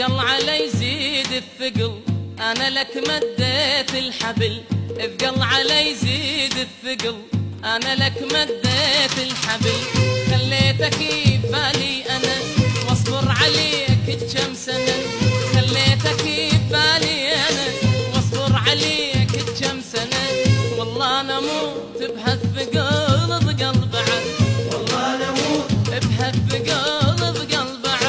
ثقل علي يزيد الثقل، أنا لك مديت الحبل. ثقل علي يزيد الثقل، أنا لك مديت الحبل. خليتك ببالي أنا واصبر عليك كم سنة. خليتك ببالي أنا واصبر عليك كم سنة. والله أنا موت بهالثقل ثقل بعد، والله انا اموت بهالثقل ثقل بعد.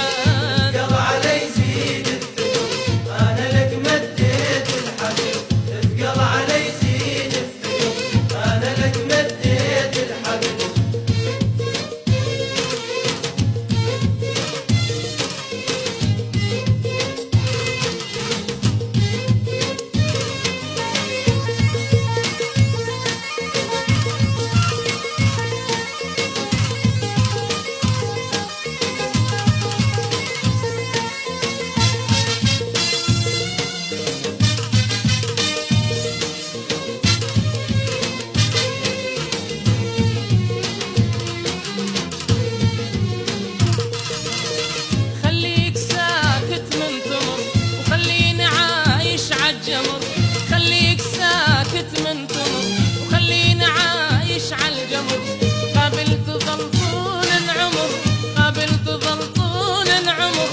ثقل علي يزيد الثقل، انا لك مديت الحبل. ثقل علي يزيد الثقل، انا لك مديت الحبل. خليك ساكت من تمر وخليني عايش عالجمر. خليك ساكت من تمر وخليني عايش عالجمر. قابل تظل طول العمر، قابل تظل طول العمر.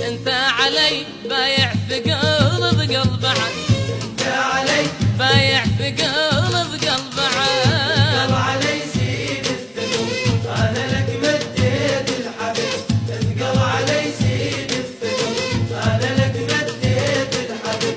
انت علي بايع ثقل ثقل بعد، انت علي بايع ثقل ثقل بعد. ثقل علي يزيد الثقل، انا لك مديت الحبل. ثقل علي يزيد الثقل، انا لك مديت الحبل.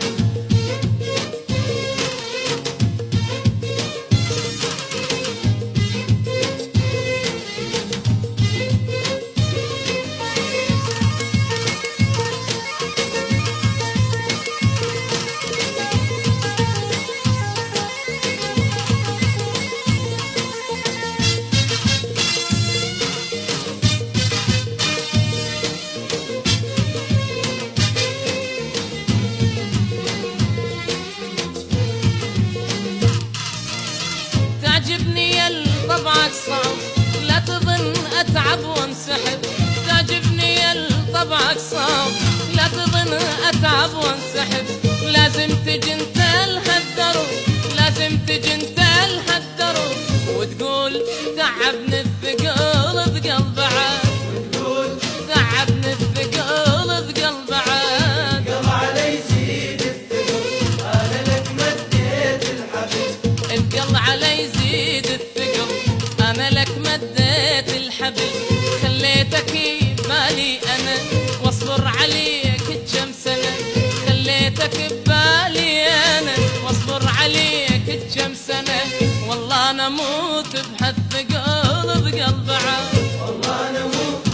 تعجبني يا طبعك صعب، لا تظن اتعب وانسحب. تعجبني يا طبعك صعب، لا تظن اتعب وانسحب. لازم تجي انت لهالدرب، لازم تجي انت لهالدرب وتقول تعبني الثقل ثقل بعد. وتقول تعبني الثقل ثقل بعد. ثقل علي يزيد الثقل، انا لك مديت الحبل. الثقل علي يزيد الثقل، انا لك مديت الحبل. خليتك ببالي انا واصبر عليك كم سنة. خليتك ببالي انا واصبر عليك كم سنة. والله انا اموت بهالثقل ثقل بعد، والله انا اموت